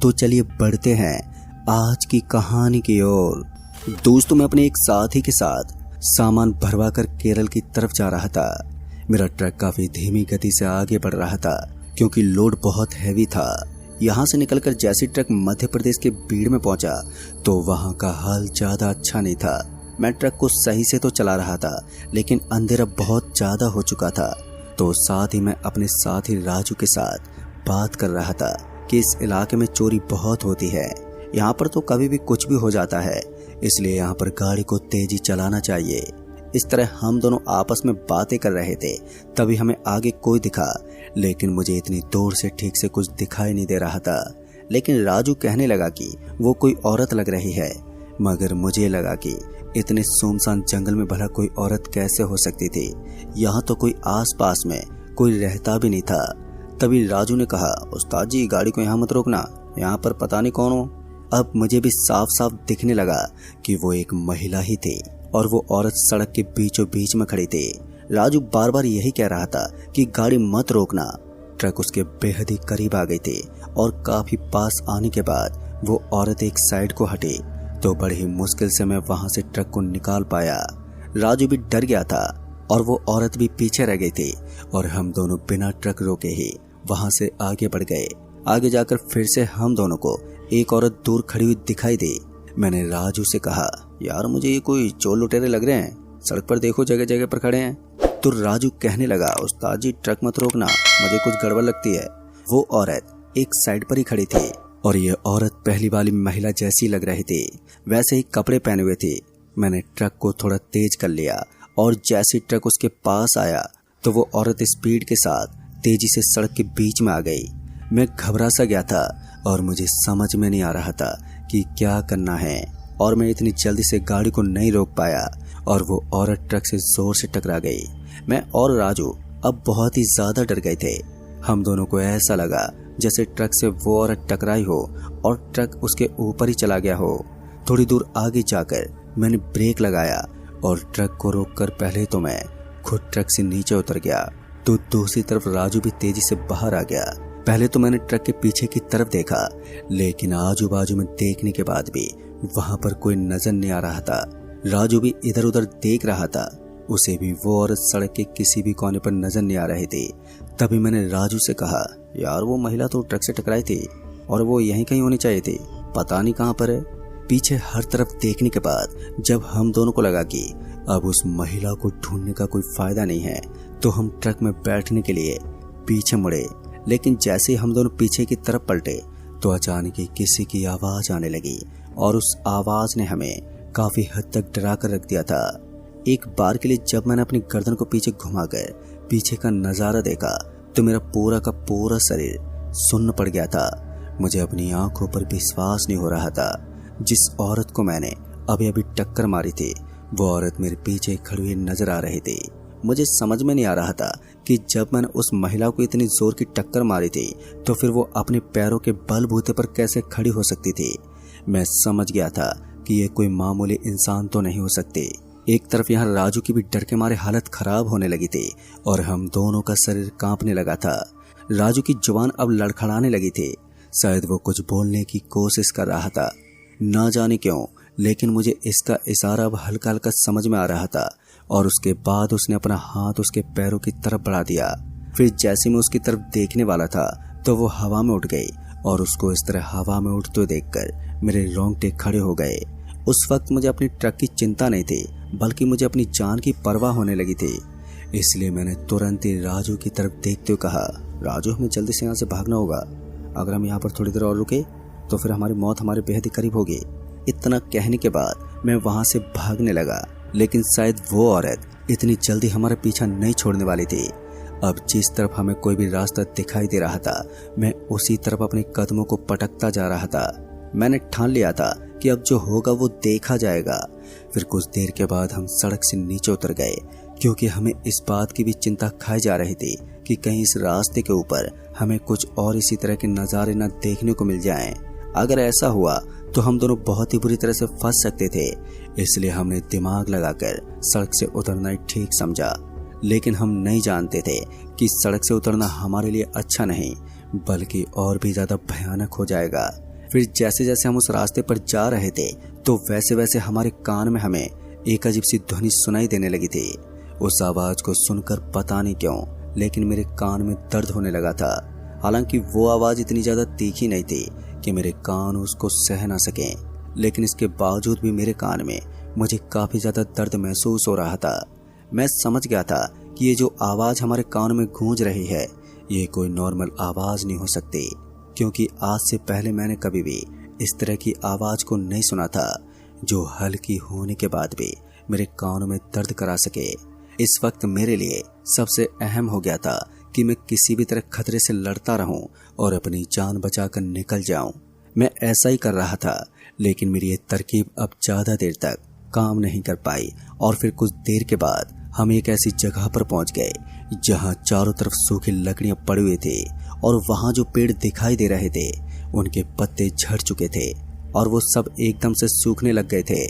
तो चलिए बढ़ते हैं आज की कहानी की ओर। दोस्तों, मैं अपने एक साथी के साथ सामान भरवा कर केरल की तरफ जा रहा था। मेरा ट्रक काफी धीमी गति से आगे बढ़ रहा था क्योंकि लोड बहुत हैवी था। यहाँ से निकलकर जैसे ट्रक मध्य प्रदेश के बीड़ में पहुंचा तो वहाँ का हाल ज्यादा अच्छा नहीं था। मैं ट्रक को सही से तो चला रहा था, लेकिन अंधेरा बहुत ज्यादा हो चुका था। तो साथ ही मैं अपने साथी राजू के साथ बात कर रहा था कि इस इलाके में चोरी बहुत होती है। यहाँ पर तो कभी भी कुछ भी हो जाता है, इसलिए यहाँ पर गाड़ी को तेजी चलाना चाहिए। इस तरह हम दोनों आपस में बातें कर रहे थे, तभी हमें आगे कोई दिखा, लेकिन मुझे इतनी दूर से ठीक से कुछ दिखाई नहीं दे रहा था। लेकिन राजू कहने लगा कि वो कोई औरत लग रही है, मगर मुझे लगा कि इतने सुनसान जंगल में भला कोई औरत कैसे हो सकती थी। यहाँ तो कोई आसपास में कोई रहता भी नहीं था। तभी राजू ने कहा, उस्ताद जी गाड़ी को यहाँ मत रोकना, यहाँ पर पता नहीं कौन हो। अब मुझे भी साफ साफ दिखने लगा कि वो एक महिला ही थी और वो औरत सड़क के बीचों बीच में खड़ी थी। राजू बार बार यही कह रहा था कि गाड़ी मत रोकना। ट्रक उसके बेहद ही करीब आ गई थी और काफी पास आने के बाद वो औरत एक साइड को हटी तो बड़ी ही मुश्किल से मैं वहां से ट्रक को निकाल पाया। राजू भी डर गया था और वो औरत भी पीछे रह गई थी और हम दोनों बिना ट्रक रोके ही वहां से आगे बढ़ गए। आगे जाकर फिर से हम दोनों को एक औरत दूर खड़ी हुई दिखाई दी। मैंने राजू से कहा, यार मुझे ये कोई चोर लुटेरे लग रहे हैं, सड़क पर देखो जगह जगह पर खड़े हैं। तो राजू कहने लगा, उस्ताद जी ट्रक मत रोकना, मुझे कुछ गड़बड़ लगती है। वो औरत एक साइड पर ही खड़ी थी और ये औरत पहली वाली महिला जैसी लग रही थी, वैसे ही कपड़े पहने हुए थी। मैंने ट्रक को थोड़ा तेज कर लिया और जैसे ट्रक उसके पास आया तो वो औरत स्पीड के साथ तेजी से सड़क के बीच में आ गई। मैं घबरा सा गया था और मुझे समझ में नहीं आ रहा था कि क्या करना है, और मैं इतनी जल्दी से गाड़ी को नहीं रोक पाया और वो औरत ट्रक से जोर से टकरा गई। मैं और राजू अब बहुत ही ज्यादा डर गए थे। हम दोनों को ऐसा लगा जैसे ट्रक से वो औरत टकराई हो और ट्रक उसके ऊपर ही चला गया हो। थोड़ी दूर आगे जाकर मैंने ब्रेक लगाया और ट्रक को रोककर पहले तो मैं खुद ट्रक से नीचे उतर गया तो दूसरी तरफ राजू भी तेजी से बाहर आ गया। पहले तो मैंने ट्रक के पीछे की तरफ देखा, लेकिन आजू बाजू में देखने के बाद भी वहां पर कोई नजर नहीं आ रहा था। राजू भी इधर उधर देख रहा था, उसे भी वो औरत सड़क के किसी भी कोने पर नजर नहीं आ रही थी। तभी मैंने राजू से कहा, यार वो महिला तो ट्रक से टकराई थी और वो यहीं कहीं होनी चाहिए थी, पता नहीं कहाँ पर है। पीछे हर तरफ देखने के बाद जब हम दोनों को लगा कि अब उस महिला को ढूंढने का कोई फायदा नहीं है, तो हम ट्रक में बैठने के लिए पीछे मुड़े। लेकिन जैसे ही हम दोनों पीछे की तरफ पलटे तो अचानक ही किसी की आवाज आने लगी और उस आवाज ने हमें काफी हद तक डरा कर रख दिया था। एक बार के लिए जब मैंने अपनी गर्दन को पीछे घुमाकर पीछे का नजारा देखा तो मेरा पूरा का पूरा शरीर सुन्न पड़ गया था। मुझे अपनी आंखों पर विश्वास नहीं हो रहा था। जिस औरत को मैंने अभी अभी टक्कर मारी थी वो औरत मेरे पीछे खड़ी हुई नजर आ रही थी। मुझे समझ में नहीं आ रहा था कि जब मैंने उस महिला को इतनी जोर की टक्कर मारी थी तो फिर वो अपने पैरों के बलबूते पर कैसे खड़ी हो सकती थी। मैं समझ गया था कि ये कोई मामूली इंसान तो नहीं हो सकती। एक तरफ यहाँ राजू की भी डर के मारे हालत खराब होने लगी थी और हम दोनों का शरीर कांपने लगा था। राजू की जुबान अब लड़खड़ाने लगी थी, शायद वो कुछ बोलने की कोशिश कर रहा था, ना जाने क्यों, लेकिन मुझे इसका इशारा अब हल्का हल्का समझ में आ रहा था। और उसके बाद उसने अपना हाथ उसके पैरों की तरफ बढ़ा दिया। फिर जैसे मैं उसकी तरफ देखने वाला था तो वो हवा में उठ गई और उसको इस तरह हवा में उठते देखकर मेरे रोंगटे खड़े हो गए। उस वक्त मुझे अपनी ट्रक की चिंता नहीं थी, बल्कि मुझे अपनी जान की परवाह होने लगी थी। इसलिए मैंने तुरंत ही राजू की तरफ देखते हुए कहा, राजू हमें जल्दी से यहाँ से भागना होगा, अगर हम यहाँ पर थोड़ी देर और रुके तो फिर हमारी मौत हमारे बेहद ही करीब होगी। इतना कहने के बाद मैं वहां से भागने लगा, लेकिन शायद वो औरत इतनी जल्दी हमारा पीछा नहीं छोड़ने वाली थी। अब जिस तरफ हमें कोई भी रास्ता दिखाई दे रहा था मैं उसी तरफ अपने कदमों को पटकता जा रहा था। मैंने ठान लिया था कि अब जो होगा वो देखा जाएगा। फिर कुछ देर के बाद हम सड़क से नीचे उतर गए, क्योंकि हमें इस बात की भी चिंता खाई जा रही थी कि कहीं इस रास्ते के ऊपर हमें कुछ और इसी तरह के नज़ारे न देखने को मिल जाएं। अगर ऐसा हुआ तो हम दोनों बहुत ही बुरी तरह से फंस सकते थे। इसलिए हमने दिमाग लगाकर सड़क से उतरना ही ठीक समझा। लेकिन हम नहीं जानते थे कि सड़क से उतरना हमारे लिए अच्छा नहीं बल्कि और भी ज्यादा भयानक हो जाएगा। फिर जैसे जैसे हम उस रास्ते पर जा रहे थे तो वैसे वैसे हमारे कान में हमें एक अजीब सी ध्वनि सुनाई देने लगी थी। उस आवाज को सुनकर पता नहीं क्यों लेकिन मेरे कान में दर्द होने लगा था। हालांकि वो आवाज इतनी ज्यादा तीखी नहीं थी कि मेरे कान उसको सह ना सके, लेकिन इसके बावजूद भी मेरे कान में मुझे काफी ज्यादा दर्द महसूस हो रहा था। मैं समझ गया था कि ये जो आवाज हमारे कान में गूंज रही है ये कोई नॉर्मल आवाज नहीं हो सकती, क्योंकि आज से पहले मैंने कभी भी इस तरह की आवाज को नहीं सुना था जो हल्की होने के बाद भी मेरे कानों में दर्द करा सके। इस वक्त मेरे लिए सबसे अहम हो गया था कि मैं किसी भी तरह खतरे से लड़ता रहूं और अपनी जान बचाकर निकल जाऊं। मैं ऐसा ही कर रहा था, लेकिन मेरी ये तरकीब अब ज्यादा देर तक काम नहीं कर पाई और फिर कुछ देर के बाद हम एक ऐसी जगह पर पहुंच गए जहां चारों तरफ सूखी लकड़ियां पड़ी हुई थी और वहां जो पेड़ दिखाई दे रहे थे उनके पत्ते झड़ चुके थे और वो सब एकदम से सूखने लग गए थे।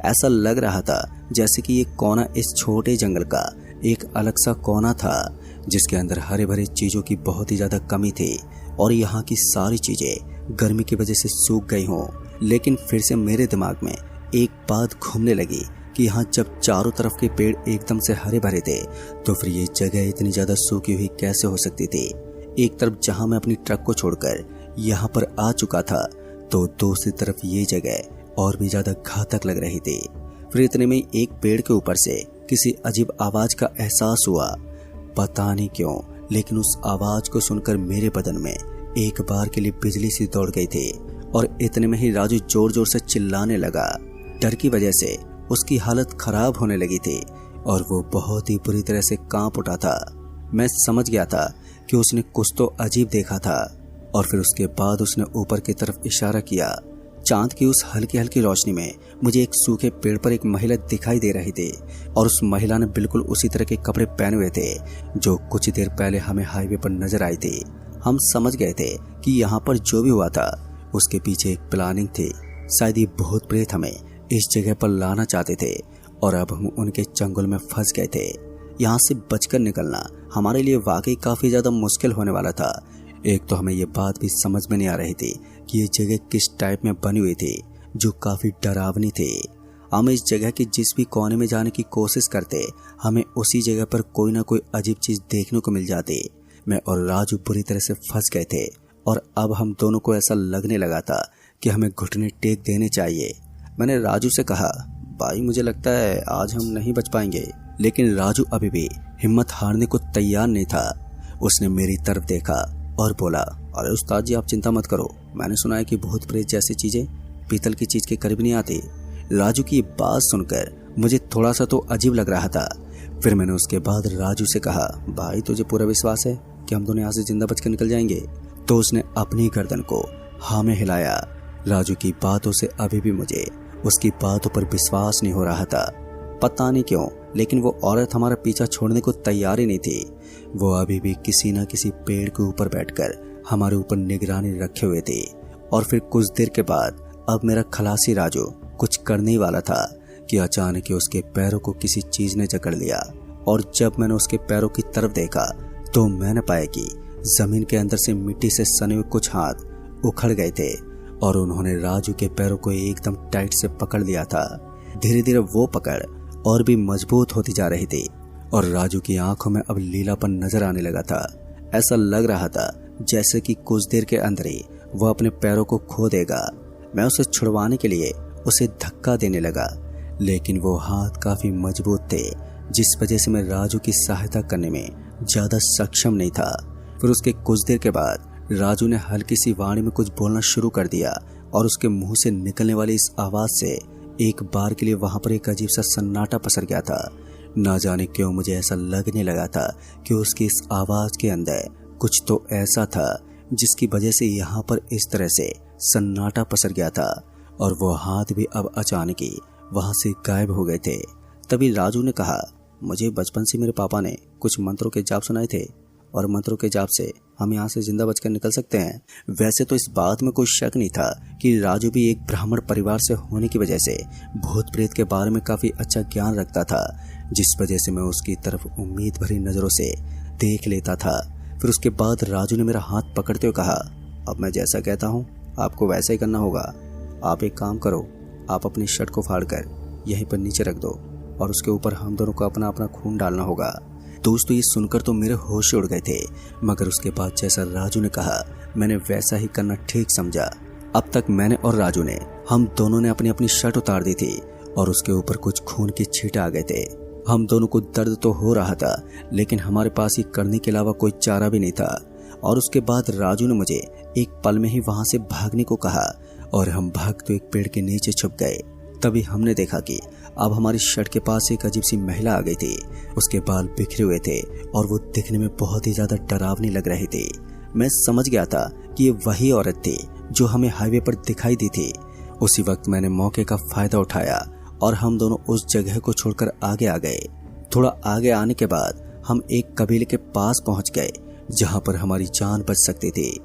ऐसा लग रहा था जैसे कि ये कोना इस छोटे जंगल का एक अलग सा कोना था जिसके अंदर हरे भरे चीजों की बहुत ही ज्यादा कमी थी और यहाँ की सारी चीजें गर्मी की वजह से सूख गई हों। लेकिन फिर से मेरे दिमाग में एक बात घूमने लगी कि यहाँ जब चारों तरफ के पेड़ एकदम से हरे भरे थे तो फिर ये जगह इतनी ज्यादा सूखी हुई कैसे हो सकती थी। एक तरफ जहाँ मैं अपनी ट्रक को छोड़कर यहाँ पर आ चुका था तो दूसरी तरफ ये जगह और भी ज्यादा घातक लग रही थी। फिर इतने में एक पेड़ के ऊपर से किसी अजीब आवाज का एहसास हुआ। पता नहीं क्यों लेकिन उस आवाज को सुनकर मेरे बदन में एक बार के लिए बिजली सी दौड़ गई थी और इतने में ही राजू जोर जोर से चिल्लाने लगा। डर की वजह से उसकी हालत खराब होने लगी थी और वो बहुत ही बुरी तरह से कांप उठा था। मैं समझ गया था कि उसने कुछ तो अजीब देखा था और फिर उसके बाद उसने ऊपर की तरफ इशारा किया। चांद की उस हल्की हल्की रोशनी में मुझे एक सूखे पेड़ पर एक महिला दिखाई दे रही थी और उस महिला ने बिल्कुल उसी तरह के कपड़े पहने हुए थे जो कुछ देर पहले हमें हाईवे पर नजर आई थी। हम समझ गए थे कि यहाँ पर जो भी हुआ था उसके पीछे एक प्लानिंग थी। शायद ये भूत प्रेत हमें इस जगह पर लाना चाहते थे और अब हम उनके चंगुल में फंस गए थे। यहाँ से बचकर निकलना हमारे लिए वाकई काफी ज्यादा मुश्किल होने वाला था। एक तो हमें ये बात भी समझ में नहीं आ रही थी कि ये जगह किस टाइप में बनी हुई थी जो काफी डरावनी थी। हम इस जगह के जिस भी कोने में जाने की कोशिश करते हमें उसी जगह पर कोई ना कोई अजीब चीज देखने को मिल जाती। मैं और राजू बुरी तरह से फंस गए थे और अब हम दोनों को ऐसा लगने लगा था कि हमें घुटने टेक देने चाहिए। मैंने राजू से कहा, भाई मुझे लगता है आज हम नहीं बच पाएंगे। लेकिन राजू अभी भी हिम्मत हारने को तैयार नहीं था। उसने मेरी तरफ देखा और बोला, अरे उस्ताद जी आप चिंता मत करो, मैंने सुना है कि भूत प्रेत जैसी चीजें पीतल की चीज के करीब नहीं आती। राजू की ये बात सुनकर मुझे थोड़ा सा तो अजीब लग रहा था। फिर मैंने उसके बाद राजू से कहा, भाई तुझे पूरा विश्वास है कि हम दोनों यहाँ से जिंदा बचकर निकल जाएंगे? तो उसने अपनी गर्दन को हाँ में हिलाया। राजू की बातों से अभी भी मुझे उसकी बातों पर विश्वास नहीं हो रहा था। पता नहीं क्यों लेकिन वो औरत हमारा पीछा छोड़ने को तैयार ही नहीं थी। वो अभी भी किसी न किसी पेड़ के ऊपर बैठकर हमारे ऊपर निगरानी रखे हुए थी। और फिर कुछ देर के बाद अब मेरा खलासी राजू कुछ करने ही वाला था कि अचानक ही उसके पैरों को किसी चीज ने जकड़ लिया। और जब मैंने उसके पैरों की तरफ देखा तो मैंने पाया कि जमीन के अंदर से मिट्टी से सने हुए कुछ हाथ उखड़ गए थे और उन्होंने राजू के पैरों को एकदम टाइट से पकड़ लिया था। धीरे धीरे वो पकड़ और भी मजबूत होती जा रही थी और राजू की आंखों में अब लीलापन नजर आने लगा था। ऐसा लग रहा था जैसे कि कुछ देर के अंदर ही वो अपने पैरों को खो देगा। मैं उसे छुड़वाने के लिए उसे धक्का देने लगा, लेकिन वो हाथ काफी मजबूत थे जिस वजह से मैं राजू की सहायता करने में ज्यादा सक्षम नहीं था। फिर उसके कुछ देर के बाद राजू ने हल्की सी वाणी में कुछ बोलना शुरू कर दिया और उसके मुंह से निकलने वाली इस आवाज से एक बार के लिए वहां पर एक अजीब सा सन्नाटा पसर गया था। ना जाने क्यों मुझे ऐसा लगने लगा था कि उसकी इस आवाज के अंदर कुछ तो ऐसा था जिसकी वजह से यहाँ पर इस तरह से सन्नाटा पसर गया था और वो हाथ भी अब अचानक ही वहां से गायब हो गए थे। तभी राजू ने कहा, मुझे बचपन से मेरे पापा ने कुछ मंत्रों के जाप सुनाए थे और मंत्रों के जाप से हम यहाँ से जिंदा बचकर निकल सकते हैं। वैसे तो इस बात में कोई शक नहीं था कि राजू भी एक ब्राह्मण परिवार से होने की वजह से भूत प्रेत के बारे में काफी अच्छा ज्ञान रखता था, जिस वजह से मैं उसकी तरफ उम्मीद भरी नजरों से देख लेता था। फिर उसके बाद राजू ने मेरा हाथ पकड़ते हुए कहा, अब मैं जैसा कहता हूँ आपको वैसा ही करना होगा। आप एक काम करो, आप अपनी शर्ट को फाड़ कर यहीं पर नीचे रख दो और उसके ऊपर हम दोनों को अपना अपना खून डालना होगा। दोस्तों ये सुनकर तो मेरे होश उड़ गए थे, मगर उसके बाद जैसा राजू ने कहा मैंने वैसा ही करना ठीक समझा। अब तक मैंने और राजू ने हम दोनों ने अपनी अपनी शर्ट उतार दी थी और उसके ऊपर कुछ खून के छींटे आ गए थे। हम दोनों को दर्द तो हो रहा था, लेकिन हमारे पास ये करने के अलावा कोई चारा भी नहीं था। और उसके बाद राजू ने मुझे एक पल में ही वहां से भागने को कहा और हम भाग तो एक पेड़ के नीचे छुप गए। तभी हमने देखा कि अब हमारी शर्ट के पास एक अजीब सी महिला आ गई थी। उसके बाल बिखरे हुए थे और वो दिखने में बहुत ही ज्यादा डरावनी लग रही थी। मैं समझ गया था कि ये वही औरत थी जो हमें हाईवे पर दिखाई दी थी। उसी वक्त मैंने मौके का फायदा उठाया और हम दोनों उस जगह को छोड़कर आगे आ गए। थोड़ा आगे आने के बाद हम एक कबीले के पास पहुंच गए जहां पर हमारी जान बच सकती थी।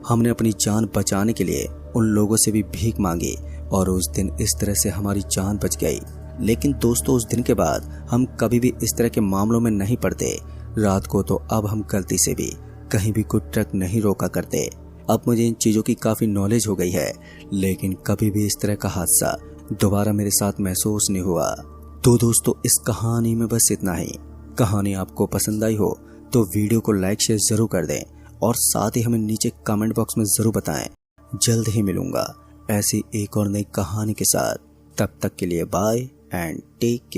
हमने अपनी जान बचाने के लिए उन लोगों से भी भीख मांगी और उस दिन इस तरह से हमारी जान बच गई। लेकिन दोस्तों उस दिन के बाद हम कभी भी इस तरह के मामलों में नहीं पड़ते। रात को तो अब हम गलती से भी कहीं भी कोई ट्रक नहीं रोका करते। अब मुझे इन चीजों की काफी नॉलेज हो गई है, लेकिन कभी भी इस तरह का हादसा दोबारा मेरे साथ महसूस नहीं हुआ। तो दोस्तों इस कहानी में बस इतना ही। कहानी आपको पसंद आई हो तो वीडियो को लाइक शेयर जरूर कर दें और साथ ही हमें नीचे कमेंट बॉक्स में जरूर बताएं। जल्द ही मिलूंगा ऐसी एक और नई कहानी के साथ। तब तक के लिए बाय एंड टेक केयर।